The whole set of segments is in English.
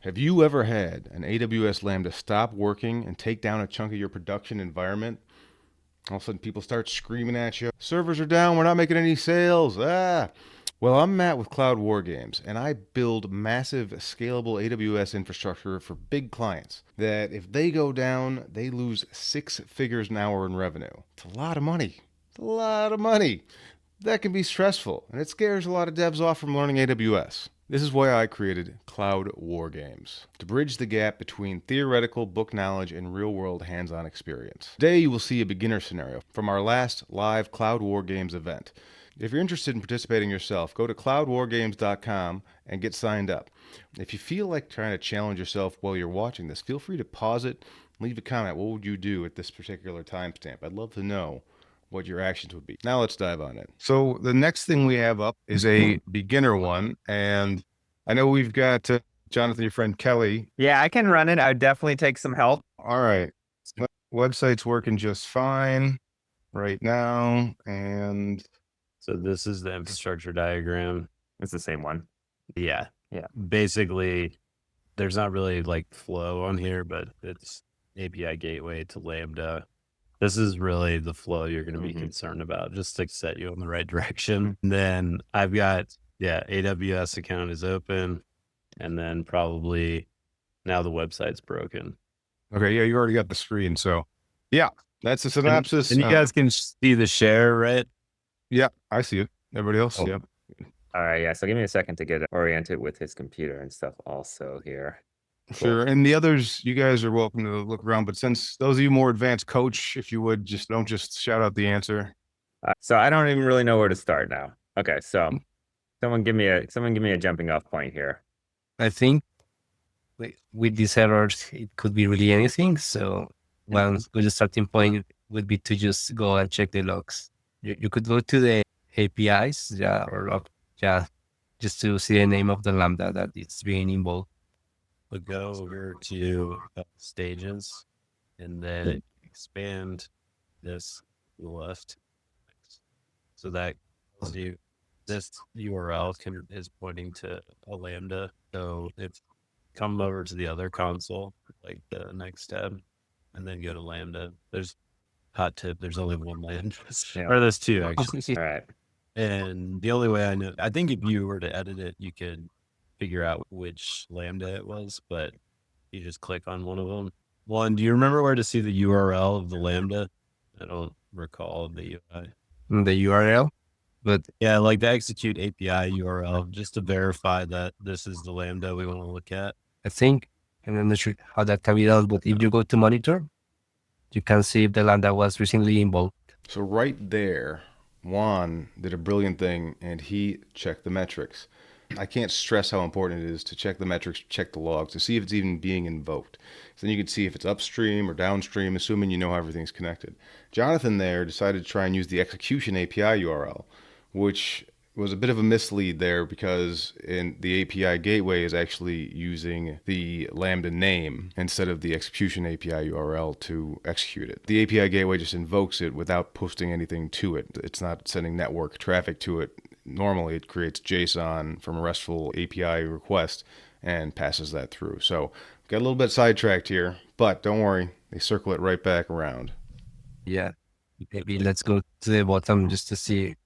Have you ever had an AWS Lambda stop working and take down a chunk of your production environment? All of a sudden, people start screaming at you, servers are down, we're not making any sales. Ah. Well, I'm Matt with Cloud War Games, and I build massive, scalable AWS infrastructure for big clients that if they go down, they lose six figures an hour in revenue. It's a lot of money. It's a lot of money. That can be stressful, and it scares a lot of devs off from learning AWS. This is why I created Cloud War Games, to bridge the gap between theoretical book knowledge and real-world hands-on experience. Today you will see a beginner scenario from our last live Cloud War Games event. If you're interested in participating yourself, go to cloudwargames.com and get signed up. If you feel like trying to challenge yourself while you're watching this, feel free to pause it, leave a comment. What would you do at this particular timestamp? I'd love to know what your actions would be. Now let's dive on it. So the next thing we have up is a beginner one. And I know we've got Jonathan, your friend Kelly. Yeah, I can run it. I would definitely take some help. All right. Website's working just fine right now. And So this is the infrastructure diagram. It's the same one. Yeah. Yeah. Basically, there's not really like flow on here, but it's API gateway to Lambda. This is really the flow you're going to be concerned about, just to set you in the right direction. And then I've got, AWS account is open. And then probably now the website's broken. okay, yeah, you already got the screen. So yeah, that's the synopsis. And you guys can see the share, right? Yeah, I see it. Everybody else? Yep. All right. Yeah. So give me a second to get oriented with his computer and stuff also here. Sure. And the others, you guys are welcome to look around. But since those of you more advanced, coach, if you would, just don't just shout out the answer. So I don't even really know where to start now. Okay. So someone give me a jumping off point here. I think with these errors, it could be really anything. So one good starting point would be to just go and check the logs. You could go to the APIs, or log, just to see the name of the Lambda that is being involved. But go over to stages and then expand this to the left. So that tells you this URL is pointing to a Lambda. So if come over to the other console, like the next tab, and then go to Lambda. There's hot tip. There's only one Lambda, or there's two actually. All right. And the only way I think if you were to edit it, you could figure out which Lambda it was, but you just click on one of them. One, do you remember where to see the URL of the Lambda? I don't recall the UI. The URL, but yeah, like the execute API URL, just to verify that this is the Lambda we want to look at. I think, and I'm not sure how that can be done, but if you go to monitor, you can see if the Lambda was recently involved. So right there, Juan did a brilliant thing and he checked the metrics. I can't stress how important it is to check the metrics, check the logs, to see if it's even being invoked. So then you can see if it's upstream or downstream, assuming you know how everything's connected. Jonathan there decided to try and use the execution API URL, which was a bit of a mislead there because in the API gateway is actually using the Lambda name instead of the execution API URL to execute it. The API gateway just invokes it without posting anything to it. It's not sending network traffic to it. Normally it creates JSON from a RESTful API request and passes that through. So got a little bit sidetracked here, but don't worry, they circle it right back around. Yeah, maybe let's go to the bottom just to see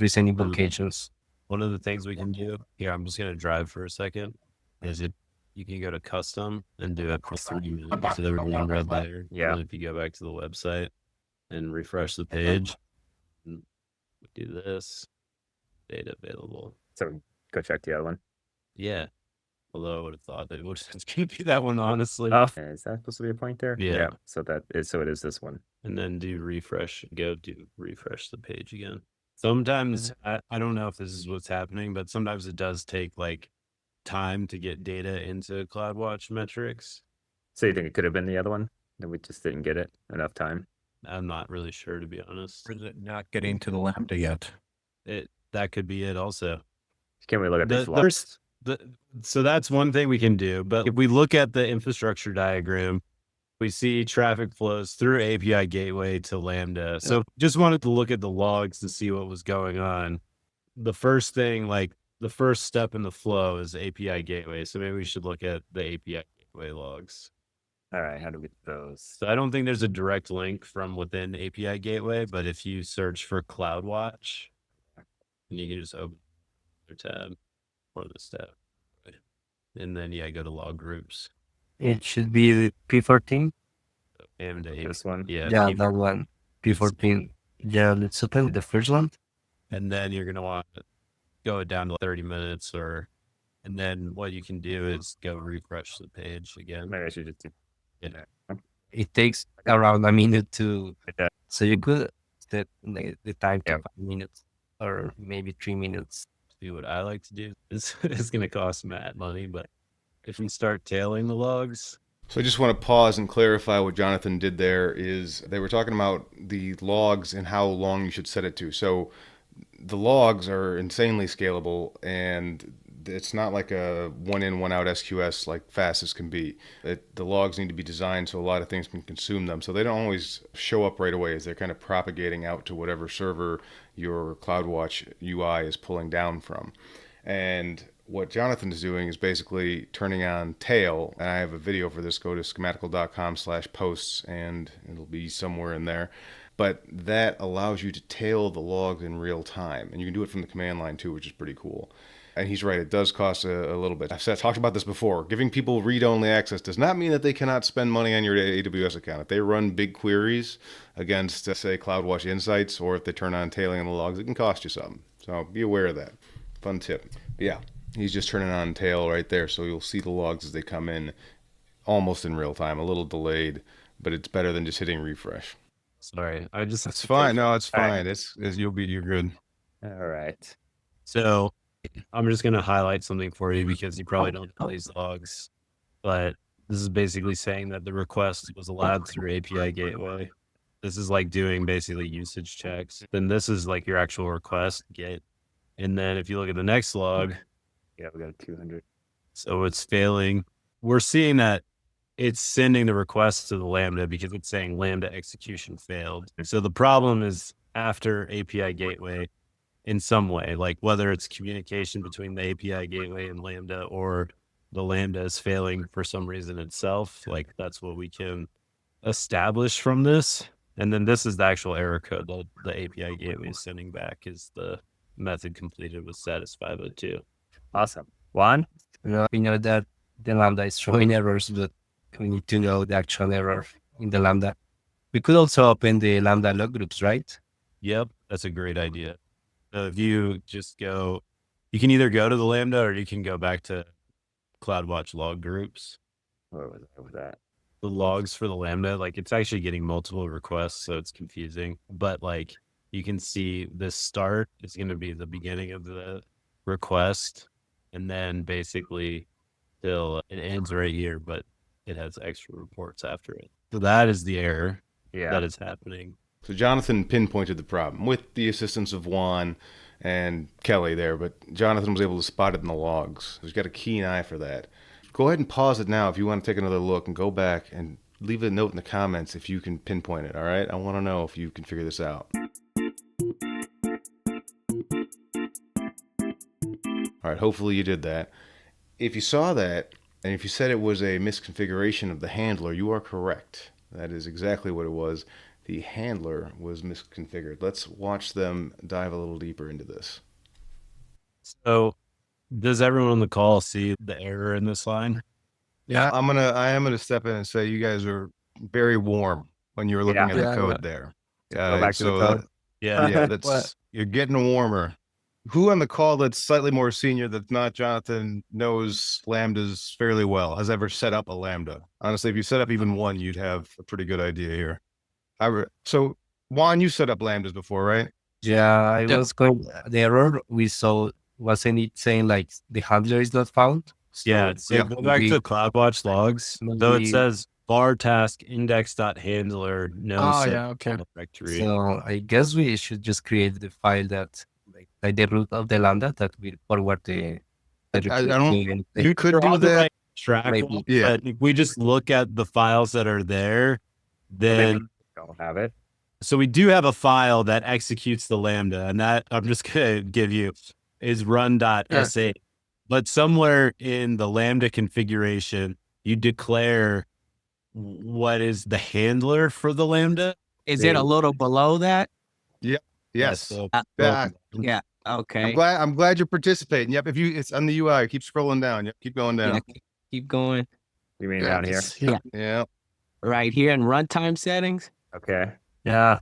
recent invocations. One of the things we can do here, I'm just going to drive for a second, is you can go to custom and do it for 3 minutes. So there one red layer. Yeah. And if you go back to the website and refresh the page, and do this, data available. So go check the other one. Yeah. Although I would have thought that it would just be that one, honestly. Oh, is that supposed to be a point there? Yeah. So it is this one. And then do refresh, refresh the page again. Sometimes, I don't know if this is what's happening, but sometimes it does take like time to get data into CloudWatch metrics. So you think it could have been the other one? That we just didn't get it enough time? I'm not really sure, to be honest. Or is it not getting to the Lambda yet? That could be it also. Can we look at these logs? So that's one thing we can do. But if we look at the infrastructure diagram, we see traffic flows through API gateway to Lambda. So just wanted to look at the logs to see what was going on. The first thing, like the first step in the flow is API gateway. So maybe we should look at the API gateway logs. All right, how do we do those? So I don't think there's a direct link from within API gateway, but if you search for CloudWatch, you can just open the tab or this tab. And then go to log groups. It should be the P14. And This one? yeah, Yeah, that one. P14. Yeah, let's open the first one. and then you're gonna want to go down to 30 minutes and then what you can do is go refresh the page again. Maybe I should just do It takes around a minute to. Yeah. So you could set the time to Yeah. 5 minutes or maybe 3 minutes. See what I like to do is it's gonna cost Matt money, but if we start tailing the logs, So I just want to pause and clarify what Jonathan did there is they were talking about the logs and how long you should set it to. So the logs are insanely scalable and it's not like a one in, one out SQS like fast as can be. The logs need to be designed so a lot of things can consume them. So they don't always show up right away as they're kind of propagating out to whatever server your CloudWatch UI is pulling down from. And what Jonathan is doing is basically turning on tail. And I have a video for this. Go to schematical.com/posts and it'll be somewhere in there. But that allows you to tail the logs in real time. And you can do it from the command line too, which is pretty cool. And he's right, it does cost a little bit. I've talked about this before. Giving people read-only access does not mean that they cannot spend money on your AWS account. If they run big queries against, say, CloudWatch Insights, or if they turn on tailing on the logs, it can cost you something. So be aware of that. Fun tip. But yeah, he's just turning on tail right there, so you'll see the logs as they come in almost in real time, a little delayed, but it's better than just hitting refresh. sorry, I just It's fine. No, it's All right. fine. You're good. All right. So I'm just going to highlight something for you because you probably don't know these logs, but this is basically saying that the request was allowed through API gateway. This is like doing basically usage checks. Then this is like your actual request get. And then if you look at the next log, Yeah, we got 200. so it's failing. We're seeing that it's sending the request to the Lambda because it's saying Lambda execution failed. So the problem is after API gateway in some way, like whether it's communication between the API gateway and Lambda or the Lambda is failing for some reason itself. Like that's what we can establish from this. And then this is the actual error code that the API gateway is sending back is the method completed with status 502. Awesome. Juan? We know that the Lambda is throwing errors, but we need to know the actual error in the Lambda. We could also open the Lambda log groups, right? Yep, that's a great idea. So if you just go, you can either go to the Lambda or you can go back to CloudWatch log groups. Where was I with that? The logs for the Lambda, like it's actually getting multiple requests, so it's confusing. But like you can see this start is going to be the beginning of the request, and then basically till it ends right here, but it has extra reports after it. So that is the error Yeah. that is happening. So Jonathan pinpointed the problem with the assistance of Juan and Kelly there, but Jonathan was able to spot it in the logs. He's got a keen eye for that. Go ahead and pause it now if you want to take another look and go back and leave a note in the comments if you can pinpoint it, all right? I want to know if you can figure this out. All right, hopefully you did that. If you saw that, and if you said it was a misconfiguration of the handler, you are correct. That is exactly what it was. The handler was misconfigured. Let's watch them dive a little deeper into this. So does everyone on the call see the error in this line? Yeah, I am gonna step in and say you guys are very warm when you were looking Yeah. at the Yeah, code right. there. Go back to the so code. Yeah. yeah, that's you're getting warmer. Who on the call that's slightly more senior that's not Jonathan knows lambdas fairly well, has ever set up a lambda? Honestly, if you set up even one, you'd have a pretty good idea here. So Juan, you set up lambdas before, right? Yeah, I was going. The error we saw wasn't it saying like the handler is not found? Yeah. So yeah, go back maybe- to CloudWatch logs. So it maybe- says var task index.handler no Oh, set yeah, okay. directory. So I guess we should just create the file that like the root of the Lambda that will forward the. I don't- the- You could You're do on the that. right track, Maybe. Yeah. but if we just look at the files that are there, then Don't have it. so we do have a file that executes the Lambda, and that I'm just gonna give you is run.sh, but somewhere in the Lambda configuration, you declare what is the handler for the Lambda. Is it a little below that? Yes. So Yeah. Yeah. Okay. I'm glad you're participating. Yep. It's on the UI. Keep scrolling down. Yep. Keep going down. Yeah. Keep going. You mean down here? Yeah. Right here in runtime settings. Okay. Yeah.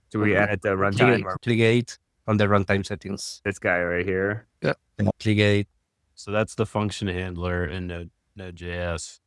Do we edit the Click runtime? it on the runtime settings. This guy right here. Click it. So that's the function handler in Node.js.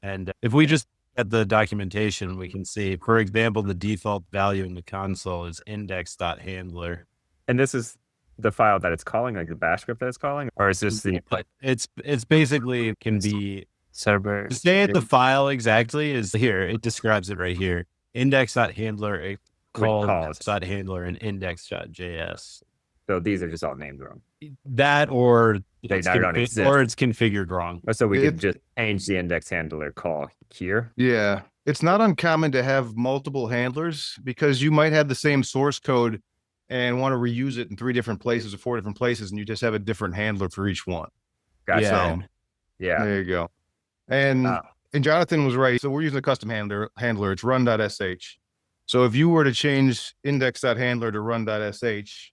And if we just at the documentation, we can see, for example, the default value in the console is index.handler. And this is the file that it's calling, like the bash script that it's calling, or is this the? It's basically can be Server. to stay at the file exactly is here. It describes it right here. Index.handler it calls .handler and index.js. So these are just all named wrong. That or They don't exist. or it's configured wrong. So we could just change the index handler call here. Yeah. It's not uncommon to have multiple handlers because you might have the same source code and want to reuse it in 3 different places or 4 different places, and you just have a different handler for each one. Gotcha. Yeah. So Yeah. there you go. And Jonathan was right. So we're using a custom handler. It's run.sh. So if you were to change index.handler to run.sh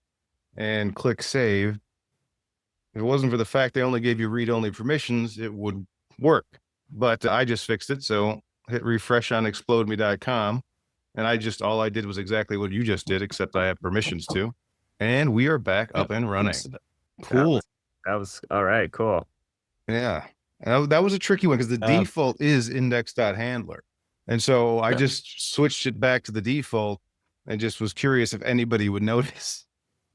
and click save, if it wasn't for the fact they only gave you read-only permissions, it would work. But I just fixed it. So hit refresh on explodeme.com. And all I did was exactly what you just did, except I have permissions to. And we are back up and running. Cool. That was all right. Cool. Yeah. And that was a tricky one because the default is index.handler. And so I just switched it back to the default and just was curious if anybody would notice.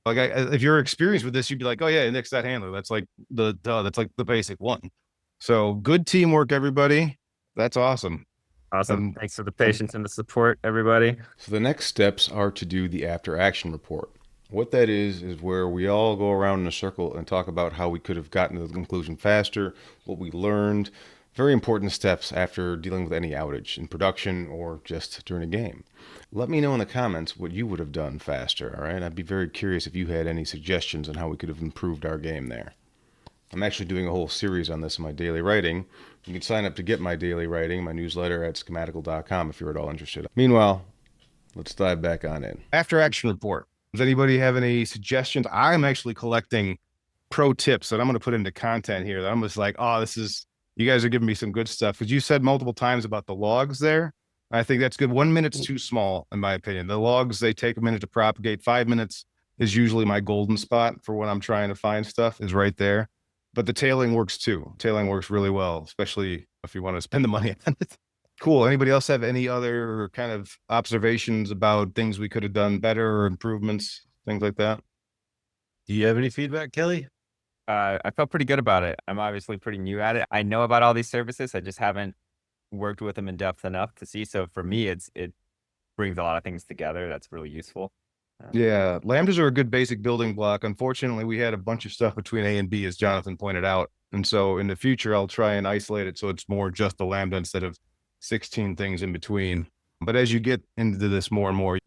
Like if you're experienced with this, you'd be like, oh yeah, index.handler. That's like that's like the basic one. So good teamwork, everybody. That's awesome. Awesome. Thanks for the patience and the support, everybody. So the next steps are to do the after action report. What that is where we all go around in a circle and talk about how we could have gotten to the conclusion faster, what we learned, very important steps after dealing with any outage in production or just during a game. Let me know in the comments what you would have done faster, all right? I'd be very curious if you had any suggestions on how we could have improved our game there. I'm actually doing a whole series on this in my daily writing. You can sign up to get my daily writing, my newsletter at schematical.com if you're at all interested. Meanwhile, let's dive back on in. After action report. Does anybody have any suggestions? I'm actually collecting pro tips that I'm going to put into content here that I'm just like, oh, you guys are giving me some good stuff. Because you said multiple times about the logs there. I think that's good. 1 minute's too small, in my opinion. The logs, they take a minute to propagate. 5 minutes is usually my golden spot for when I'm trying to find stuff, is right there. But the tailing works too. Tailing works really well, especially if you want to spend the money on it. Cool. Anybody else have any other kind of observations about things we could have done better or improvements, things like that? Do you have any feedback, Kelly? I felt pretty good about it. I'm obviously pretty new at it. I know about all these services. I just haven't worked with them in depth enough to see. So for me, it brings a lot of things together. That's really useful. Yeah. Lambdas are a good basic building block. Unfortunately, we had a bunch of stuff between A and B, as Jonathan pointed out. And so in the future, I'll try and isolate it so it's more just the Lambda instead of 16 things in between. But as you get into this more and more,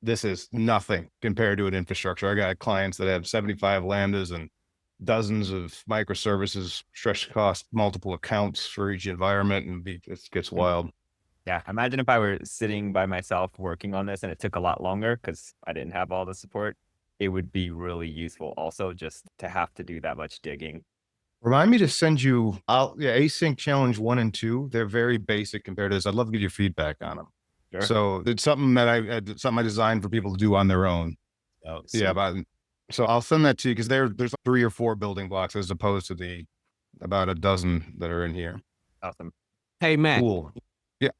this is nothing compared to an infrastructure. I got clients that have 75 Lambdas and dozens of microservices, stretch cost multiple accounts for each environment, and it gets wild. Yeah, imagine if I were sitting by myself working on this and it took a lot longer because I didn't have all the support. It would be really useful also just to have to do that much digging. Remind me to send you async challenge 1 and 2. They're very basic compared to this. I'd love to get your feedback on them. Sure. So it's something that I designed for people to do on their own. Oh, So I'll send that to you because there's 3 or 4 building blocks as opposed to the about a dozen that are in here. Awesome. Hey, Matt. Cool. Yeah.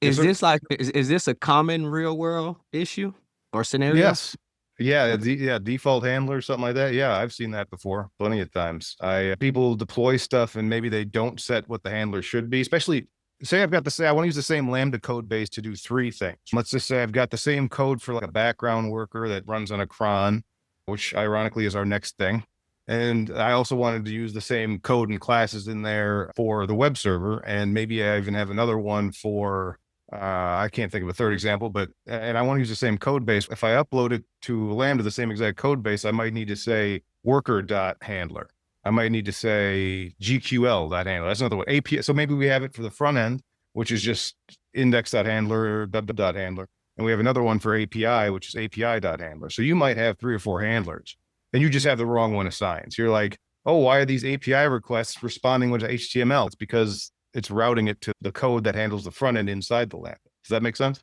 Is this a common real world issue or scenario? Yes. Yeah. Default handler, something like that. Yeah. I've seen that before plenty of times. People deploy stuff and maybe they don't set what the handler should be, especially say I want to use the same Lambda code base to do 3 things. Let's just say I've got the same code for like a background worker that runs on a cron, which ironically is our next thing. And I also wanted to use the same code and classes in there for the web server. And maybe I even have another one for, I can't think of a third example, and I want to use the same code base. If I upload it to Lambda, the same exact code base, I might need to say, worker.handler. I might need to say GQL.handler. That's another one. API. So maybe we have it for the front end, which is just index.handler or handler. And we have another one for API, which is API.handler. So you might have 3 or 4 handlers and you just have the wrong one assigned. So you're like, oh, why are these API requests responding with HTML? It's because it's routing it to the code that handles the front end inside the Lambda. Does that make sense?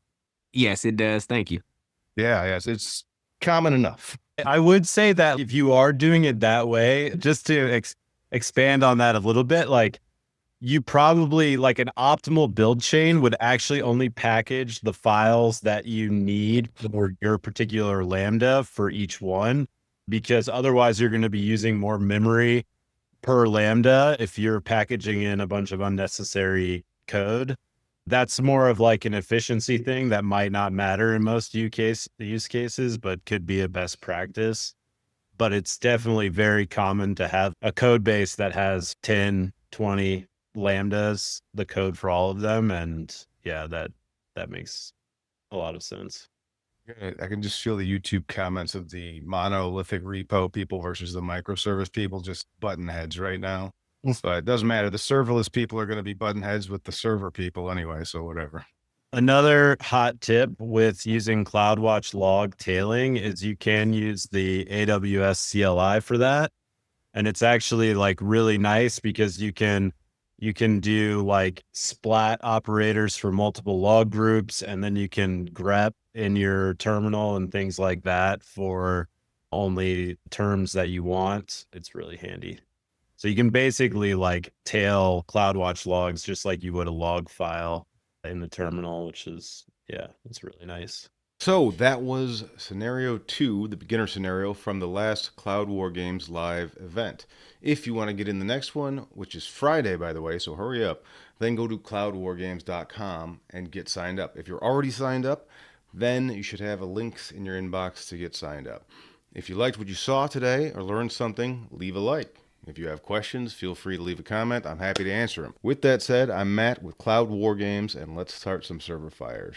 Yes, it does. Thank you. Yeah, yes. It's common enough. I would say that if you are doing it that way, just to expand on that a little bit, like you probably like an optimal build chain would actually only package the files that you need for your particular Lambda for each one, because otherwise you're going to be using more memory per Lambda if you're packaging in a bunch of unnecessary code. That's more of like an efficiency thing that might not matter in most use cases, but could be a best practice. But it's definitely very common to have a code base that has 10, 20 Lambdas, the code for all of them. And yeah, that makes a lot of sense. I can just feel the YouTube comments of the monolithic repo people versus the microservice people just button heads right now. But it doesn't matter. The serverless people are going to be button heads with the server people anyway. So whatever. Another hot tip with using CloudWatch log tailing is you can use the AWS CLI for that. And it's actually like really nice because you can do like splat operators for multiple log groups, and then you can grep in your terminal and things like that for only terms that you want. It's really handy. So you can basically like tail CloudWatch logs just like you would a log file in the terminal, which is, yeah, it's really nice. So that was scenario 2, the beginner scenario from the last Cloud War Games live event. If you want to get in the next one, which is Friday, by the way, so hurry up, then go to cloudwargames.com and get signed up. If you're already signed up, then you should have a links in your inbox to get signed up. If you liked what you saw today or learned something, leave a like. If you have questions, feel free to leave a comment. I'm happy to answer them. With that said, I'm Matt with Cloud War Games, and let's start some server fires.